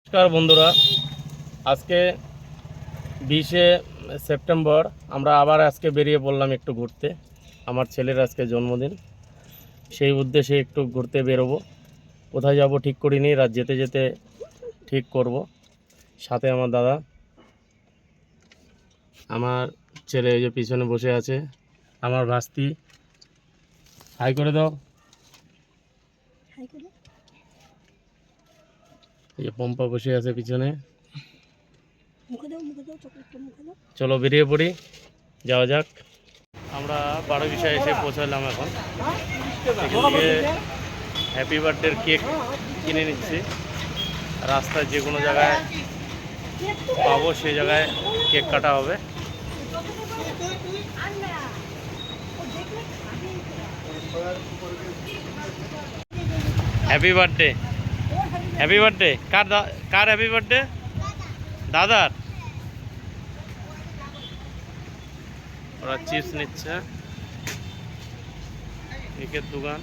নমস্কার বন্ধুরা, আজকে 20শে সেপ্টেম্বর আমরা আবার আজকে বেরিয়ে পড়লাম একটু ঘুরতে। আমার ছেলের আজকে জন্মদিন, সেই উদ্দেশ্যে একটু ঘুরতে বেরোবো। কোথায় যাব ঠিক করিনি, রাত যেতে যেতে ঠিক করব। সাথে আমার দাদা, আমার ছেলে এই যে পিছনে বসে আছে, আমার ভাস্তি। হাই করে দাও। এই যে পম্পা বসে আছে পিছনে। চলো বেরিয়ে পড়ি, যাওয়া যাক। আমরা 12 এসে পৌঁছালাম। এখন এখান থেকে হ্যাপি বার্থডের কেক কিনে নিচ্ছি। রাস্তায় যে কোনো জায়গায় পাবো সেই জায়গায় কেক কাটা হবে। Happy birthday, happy birthday. কার হ্যাপি বার্থডে? দাদার। ওরা চিপস নিচ্ছে, কেকের দোকান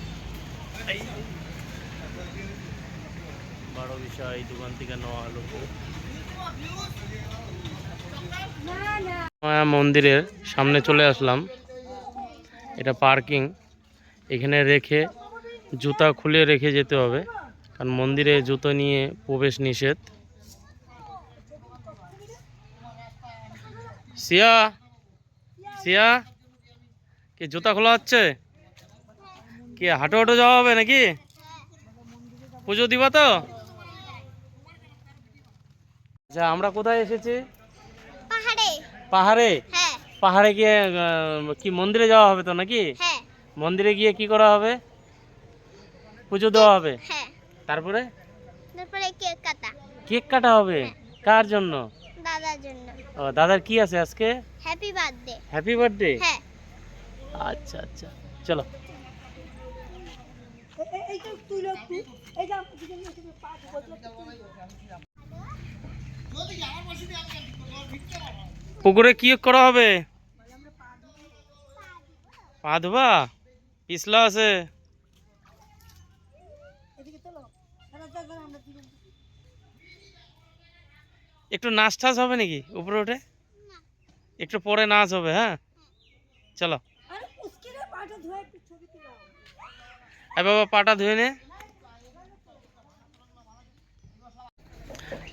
12 এই দোকান থেকে নেওয়া হলো। মায়া মন্দিরের সামনে চলে আসলাম। এটা পার্কিং, এখানে রেখে জুতা খুলে রেখে যেতে হবে, কারণ মন্দিরে জুতো নিয়ে প্রবেশ নিষেধ। সিয়া, সিয়া, কি জুতা খোলা হচ্ছে? কি হাঁটো হাঁটো যাওয়া হবে নাকি? পুজো দিবা তো? আচ্ছা, আমরা কোথায় এসেছি? পাহাড়ে। পাহাড়ে। হ্যাঁ। পাহাড়ে গিয়ে কি মন্দিরে যাওয়া হবে তো নাকি? হ্যাঁ। মন্দিরে গিয়ে কি করা হবে? পুজো দেওয়া হবে। হ্যাঁ। তারপরে তারপরে কেক কাটা। কেক কাটা হবে। কার জন্য? দাদার জন্য। ও, দাদার কি আছে আজকে? Happy birthday. Happy birthday. হ্যাঁ। আচ্ছা আচ্ছা, চলো। পুকুরে কি করা হবে? পা ধোবা? পিছলা আছে। একটু নাচ টাচ হবে নাকি উপরে উঠে? একটু পরে নাচ হবে। হ্যাঁ, চলো। বাবা, পাটা ধুয়ে নে।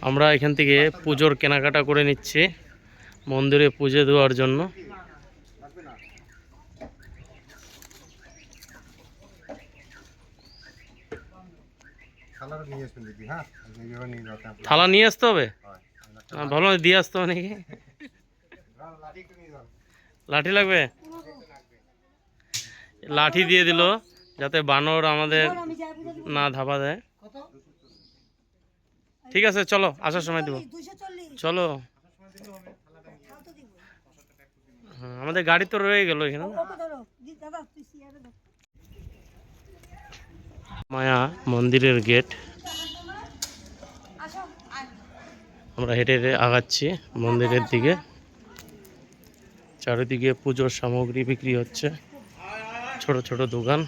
আমরা এখান থেকে পুজোর কেনাকাটা করে নিচ্ছি মন্দিরে পুজো দেওয়ার জন্য। থালা নিয়ে আসতে হবে? ভালো দিয়ে আসতে হবে নাকি? লাঠি লাগবে? লাঠি দিয়ে দিল যাতে বানর আমাদের না ধাপা দেয়। ঠিক আছে, চলো, আসার সময় দেবো। চলো। হ্যাঁ, আমাদের গাড়ি তো রয়ে গেল এখানে। মায়া মন্দিরের গেট। আমরা হেঁটে হেঁটে আগাচ্ছি মন্দিরের দিকে। চারিদিকে পুজোর সামগ্রী বিক্রি হচ্ছে, ছোট ছোট দোকান।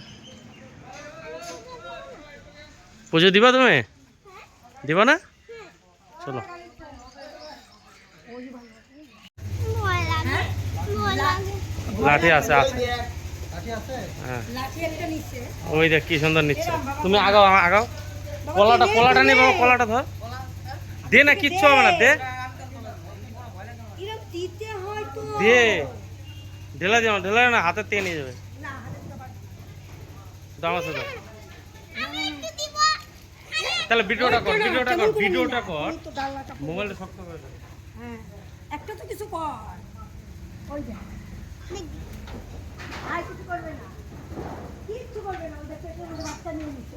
পুজো দিবা তুমি? দিবা না? চলো। লাঠি আছে, আছে। হ্যাঁ, ওই দেখ কি সুন্দর নিচ্ছে। তুমি আগাও, আগাও। কলাটা নেই বাবা, কলাটা ধর। দে না, কিচ্ছু হবে না, দে দে। ঢেলা যাও, ঢেলা না, হাতের থেকে নিয়ে যাবে। দাম আছে তো। তাহলে ভিডিওটা কর, ভিডিওটা কর। মোবাইলটা শক্ত করে দে। হ্যাঁ, একটা তো কিছু কর। ওই যা। আর কিছু করবে না। কিচ্ছু করবে না, ওদের পেটে বাচ্চা নিয়ে নিচ্ছে।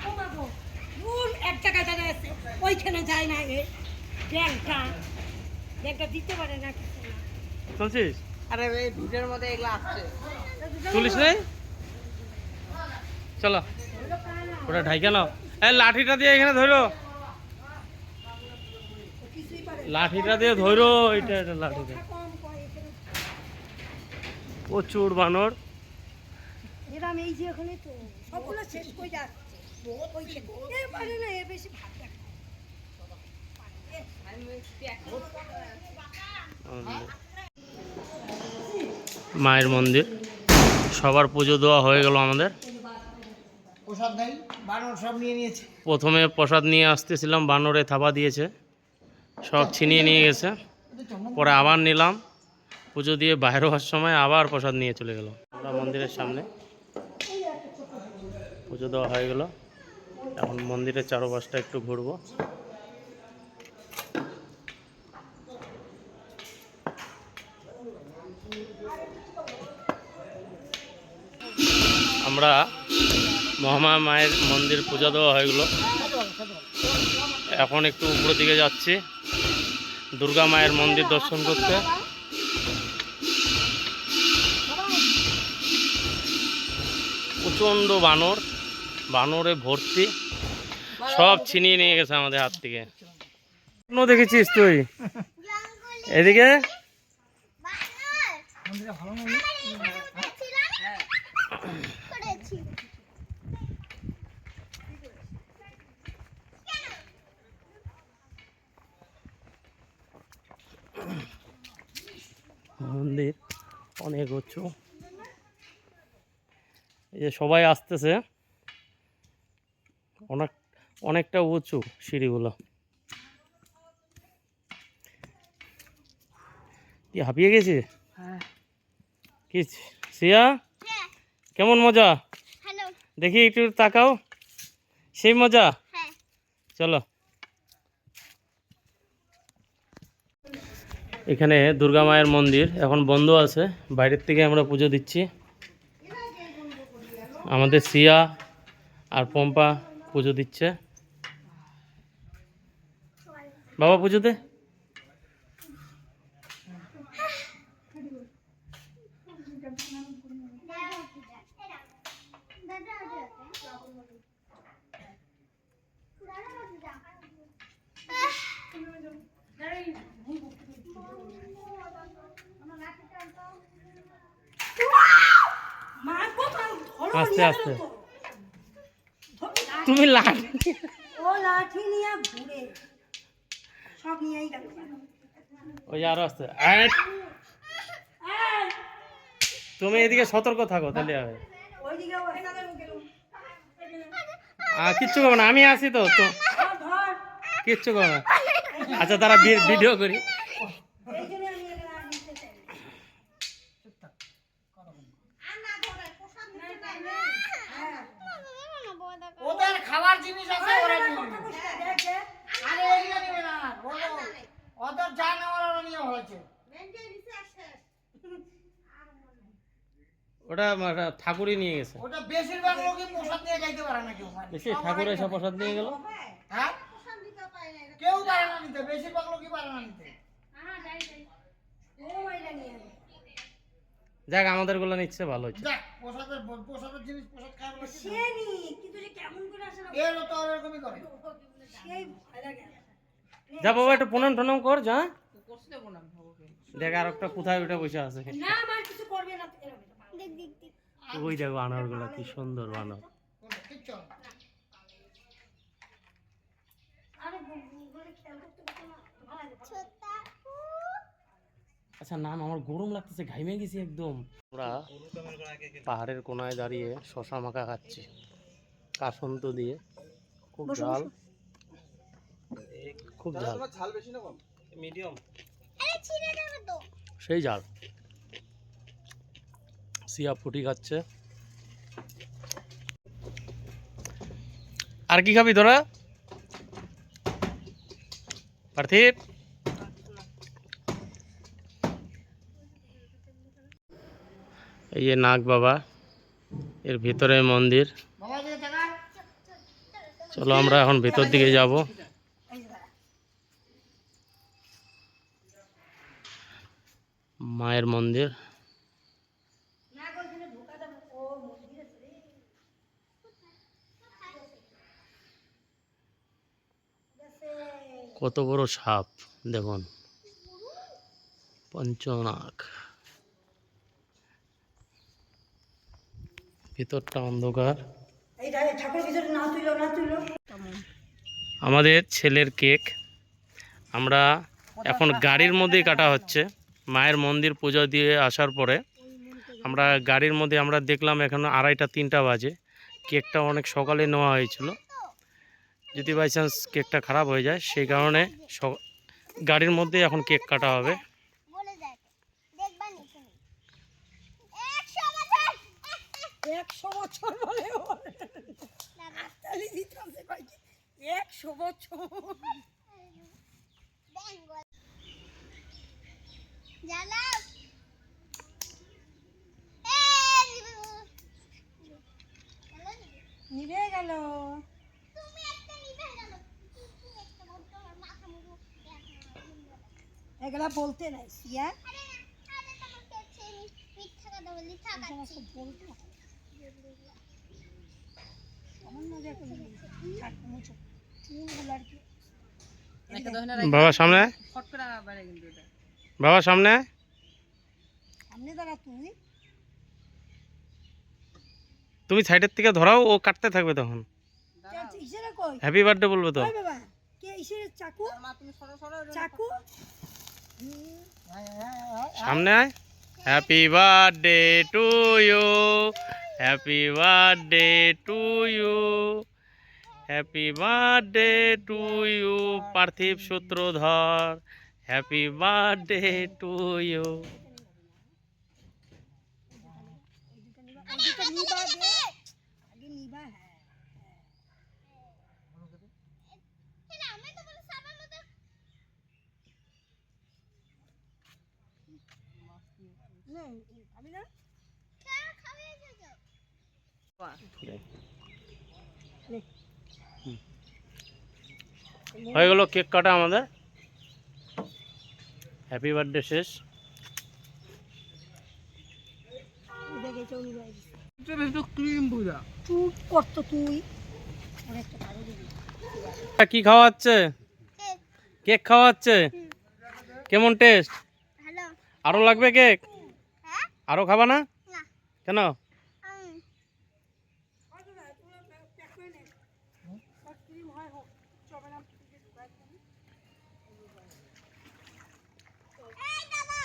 ও মা গো, ভুল এক জায়গায় দাঁড়ায় আছে, ওইখানে যায় না। ব্যাগটা দিতে পারে না, কিছু না। চলছিস? আরে এই ভিডিওর মধ্যে এগুলো আসছে। চলিস নেই? চলো, ওটা ঢাইকা নাও। এই লাঠিটা দিয়ে এখানে ধরো, লাঠিটা দিয়ে ধরো। এটা লাঠিটা। প্রচুর বানর। এরম এই যে ওখানে তো সবগুলো শেষ করে যাচ্ছে। ওই খেতে এ পারে না, এ বেশি ভাত দেখায়। মায়ের মন্দির সবার পুজো দেওয়া হয়ে গেল আমাদের। প্রসাদ নেই, বানর সব নিয়ে নিয়েছে। প্রথমে প্রসাদ নিয়ে আসতেছিলাম, বানরে থাবা দিয়েছে, সব ছিনিয়ে নিয়ে গেছে। পরে আবার নিলাম, পুজো দিয়ে বাইরে হওয়ার সময় আবার প্রসাদ নিয়ে চলে গেল। আমরা মন্দিরের সামনে পুজো দেওয়া হয়ে গেল, এখন মন্দিরের চারপাশটা একটু ঘুরবো। আমরা মহামায়া মায়ের মন্দির পূজা দেওয়া হয়ে গেল, এখন একটু উপরের দিকে যাচ্ছি দুর্গা মায়ের মন্দির দর্শন করতে। প্রচণ্ড বানর, বানরে ভর্তি, সব ছিনিয়ে নিয়ে গেছে আমাদের হাত থেকে। দেখেছিস তুই এদিকে? মন্দির অনেক উঁচু, এই যে সবাই আসতেছে, অনেকটা উঁচু সিঁড়িগুলো। কি হাঁপিয়ে গেছে? কি সিয়া, কেমন মজা? হ্যালো। দেখি একটু তাকাও, সেই মজা। হ্যাঁ। চলো। এখানে দুর্গা মায়ের মন্দির এখন বন্ধ আছে, বাইরের থেকে আমরা পুজো দিচ্ছি। আমাদের সিয়া আর পম্পা পুজো দিচ্ছে। বাবা পুজো দে। আস্তে আস্তে, তুমি লাঠি, ও লাঠি নিয়ে ঘুরে সব নিয়েই গেল। ওই আরো আস্তে। তুমি এদিকে সতর্ক থাকো, তাহলে হবে। ওইদিকে কিচ্ছু করবো না, আমি আছি তো। তো কিচ্ছু করবো না। আচ্ছা তারা ভিডিও করি। ওদের খাবার জিনিস আছে, ওরা নিয়ে নেবে। আরে এগুলো নেবে না, ওদের যা নেওয়ার ওরা নিয়ে হয়েছে। ওটা ঠাকুরই নিয়ে গেছে। ওটা বেশিরভাগ লোকই প্রসাদ নিয়ে যাইতে পারে না কেউ। বেশি ঠাকুর এসে প্রসাদ নিয়ে গেল। হ্যাঁ, কেউ পারে না নিতে, বেশিরভাগ লোকই পারে না নিতে। যাক, আমাদের গুলো নিচ্ছে, ভালো হচ্ছে। যাক, প্রসাদের জিনিস প্রসাদ খাওয়া লাগে। সে নি কিন্তু যে কেমন করে আসে না, এর তো এরকমই করে। সেই ভয় লাগে। যা বাবা, একটু প্রণাম টনাম কর, যা। দেখ আর একটা কোথায় ওটা বসে আছে। না আমার কিছু করবে না, দেখ দেখ দেখ। ওই দেখো বানর গুলা, কি সুন্দর বানর। কিচ্ছু হবে না। আরে বলে খেয়াল করতে পারতো না, ভালো লাগে। ছোটা আচ্ছা নাম, আমার গরম লাগতেছে, ঘাইমে গেছি একদম। আমরা পাহাড়ের কোনায় দাঁড়িয়ে শশা মাখা খাচ্ছি কাসন্ত দিয়ে। খুব ঝাল, খুব ঝাল। ঝাল বেশি না কম? মিডিয়াম, আরে ছিঁড়ে যাবে তো। সেই ঝাল। সিয়া ফুটি খাচ্ছে। আর কি খাবি তোরা? পার্থিব, এই যে নাগ বাবা, এর ভিতরে মন্দির। বাবা দিকে টাকা। চলো আমরা এখন ভিতর দিকে যাব। মায়ের মন্দির। কত বড় সাপ দেখুন, পঞ্চনাগ। ভিতরটা অন্ধকার। এই ঠাকুর ভিতরে না তুই আমাদের ছেলের কেক আমরা এখন গাড়ির মধ্যেই কাটা হচ্ছে। মায়ের মন্দির পুজো দিয়ে আসার পরে আমরা গাড়ির মধ্যে আমরা দেখলাম এখন 2:30-3টা বাজে। কেকটা অনেক সকালে নেওয়া হয়েছিল, যদি বাই চান্স কেকটা খারাপ হয়ে যায় সেই কারণে গাড়ির মধ্যেই এখন কেক কাটা হবে। বলে দেখ দেখবা নি তুমি 100 100 বছর বছর বলে হাততালি দিতে হবে ভাইকে 100 বছর বেঙ্গল জ্বালাও নিভে গেল। তুমি একটা নিভে গেল তুমি একটা বলতো আমার মাথা মুড়ো এগুলা বলতে নাই সিয়া আরে আরে তোমাকে হচ্ছে মিথ্যা কথা বলি থাকাচ্ছি বলতে আমার মজা করে থাক মুছো চুলগুলো আর কি বাবা সামনে আয়। বাবা সামনে আয়। সামনে দাঁড়া তুই তুমি সাইডের থেকে ধরাও, ও কাটতে থাকবে তখন। ইসেরে কই হ্যাপি বার্থডে বলবে তো। ওই বাবা কে ইসেরে চাকু চাকু সামনে আয়। Happy birthday to you, happy birthday to you, happy birthday to you Parthib Sutradhar, happy birthday to you. ওইদিকে নিবা দে আগে নিবা হ্যাঁ এটা আমি তো বলি সাবার মতো আমি না কেন খাবে যাও হয়ে গেল কেক কাটা আমাদের। হ্যাপি বার্থডে শেষ। দেখে চৌ নিবা চুপ করতো তুই ওর একটা কারো দিবি কি খাওয়াচ্ছে? কেক কেক খাওয়াচ্ছে। কেমন টেস্ট? ভালো আরো লাগবে কেক? হ্যাঁ আরো খাবা না? না কেন? এই দাদা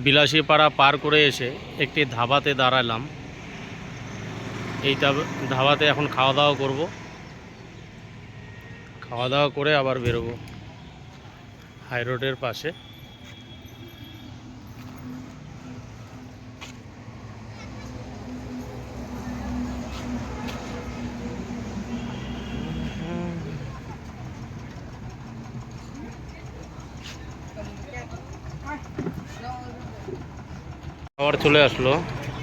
বিলাসীপাড়া পার করে এসে একটি ধাবাতে দাঁড়ালাম। এই ধাবাতে এখন খাওয়া দাওয়া করব, খাওয়া দাওয়া করে আবার বেরোবো হাই রোডের পাশে। খাবার চলে আসলো,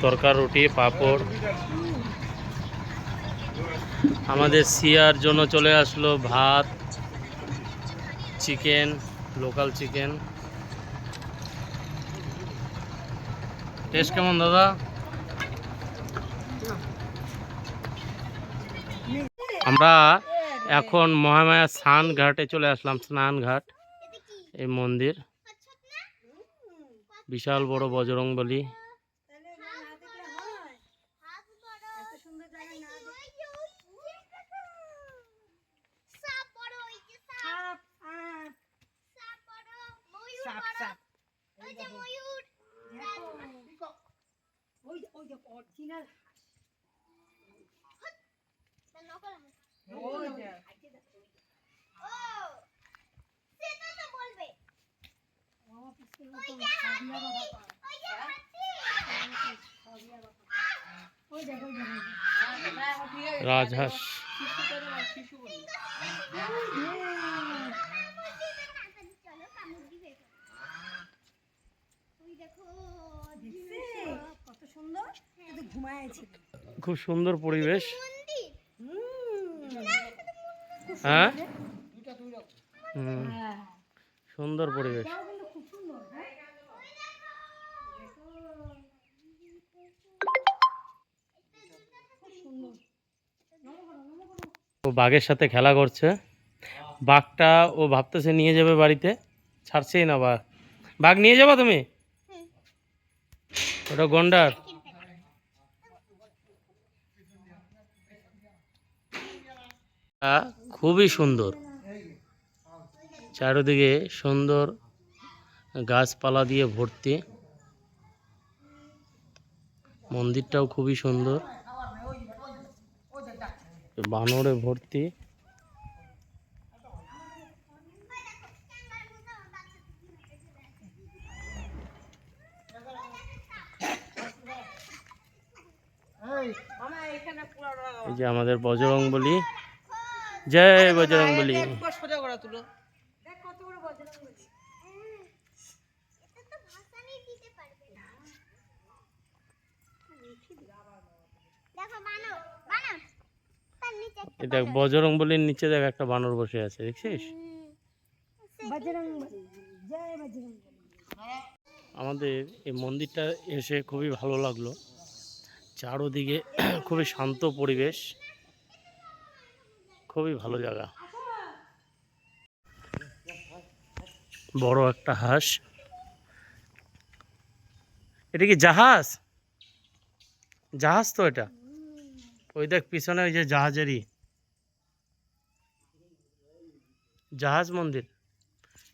তরকার রুটি পাঁপড়। আমাদের সিয়ার জন্য চলে আসলো ভাত, চিকেন, লোকাল চিকেন। টেস্ট কেমন দাদা? আমরা এখন মহামায়া স্নান ঘাটে চলে আসলাম। স্নান ঘাট, এই মন্দির বিশাল বড় বজরংবলী। হাত বড় এত সুন্দর জায়গা না সাপ বড় ওই যে সাপ সাপ বড় ময়ূর বড় ওই যে ময়ূর ওই ওই যে অরিজিনাল নকল ও সেটা তো বলবে আমার পিছনে ওই তো যে সাবিয়া বাবা ওই যে হাতি সাবিয়া বাবা ওই দেখো রাজহাঁস। চলো কামড় দিবে ওই দেখো কত সুন্দর কিন্তু ঘুমায়ছিল খুব সুন্দর পরিবেশ। মন্দির হ্যাঁ সুন্দর পরিবেশ। কিন্তু খুব সুন্দর হ্যাঁ ও বাঘের সাথে খেলা করছে। বাঘটা ও ভাবতেছে নিয়ে যাবে বাড়িতে, ছাড়ছেই না বাঘ। বাঘ নিয়ে যাবা তুমি? ওটা গন্ডার। খুবই সুন্দর, চারিদিকে সুন্দর গাছপালা দিয়ে ভর্তি। মন্দিরটাও খুবই সুন্দর, বানরে ভর্তি। এই যে আমাদের বজরংবলী, জয় বজরংবলী। সোজা করা তুলো। দেখ কত বড় বজরংবলী। এটা তো ভাসানি দিতে পারবে না। দেখো বানর, বানর তার নিচে একটা এই দেখ বজরংবলীর নিচে দেখ একটা বানর বসে আছে, দেখছিস? বজরংবলী, জয় বজরংবলী। আমাদের এই মন্দিরটা এসে খুবই ভালো লাগলো, চারোদিকে খুবই শান্ত পরিবেশ, খুবই ভালো জায়গা। বড় একটা হাঁস, এটা কি জাহাজ? জাহাজ তো এটা। ওই দেখ পিছনে ওই যে জাহাজেরই, জাহাজ মন্দির।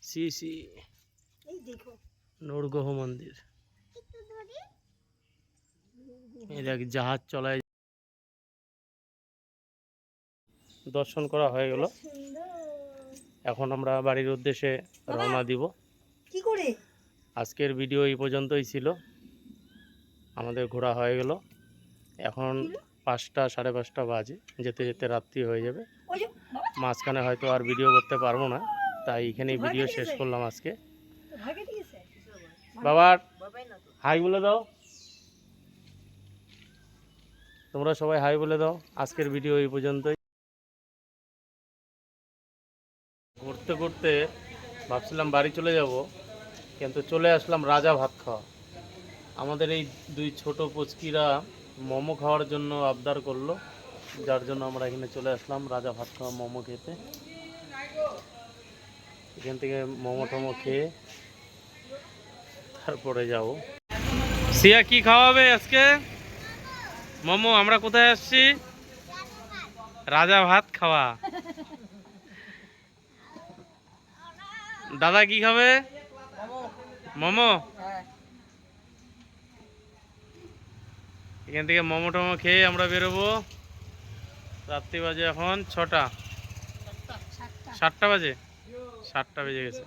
শ্রী শ্রী এই দেখো নরগ্রহ মন্দির। একটু ধরি। এই দেখ জাহাজ চলায়। দর্শন করা হয়ে গেল, এখন আমরা বাড়ির উদ্দেশ্যে রওনা দিব। কি করে? আজকের ভিডিও এই পর্যন্তই ছিল, আমাদের ঘোরা হয়ে গেল। এখন 5টা 5:30 বাজে, যেতে যেতে রাত্রি হয়ে যাবে। ওই যে বাবা, মাঝখানে হয়তো আর ভিডিও করতে পারবো না, তাই এখানেই ভিডিও শেষ করলাম আজকে। ভাগে ঠিক আছে। বাবার হাই বলে দাও, তোমরা সবাই হাই বলে দাও। আজকের ভিডিও এই পর্যন্তই। ঘুরতে ঘুরতে ভাবছিলাম বাড়ি চলে যাব, কিন্তু চলে আসলাম রাজা ভাত খাওয়া। আমাদের এই 2 ছোট পুচকিরা মোমো খাওয়ার জন্য আবদার করলো, যার জন্য আমরা এখানে চলে আসলাম রাজা ভাত খাওয়া মোমো খেতে। এখান থেকে মোমো টোমো খেয়ে তারপরে যাব। সিয়া কি খাওয়াবে আজকে? মোমো। আমরা কোথায় আসছি? রাজা ভাত খাওয়া। দাদা কি খাবে? মোমো। এখান থেকে মোমো টোমো খেয়ে আমরা বেরোবো। রাত্রি বাজে এখন 6টা, 7টা বাজে, 7টা বেজে গেছে।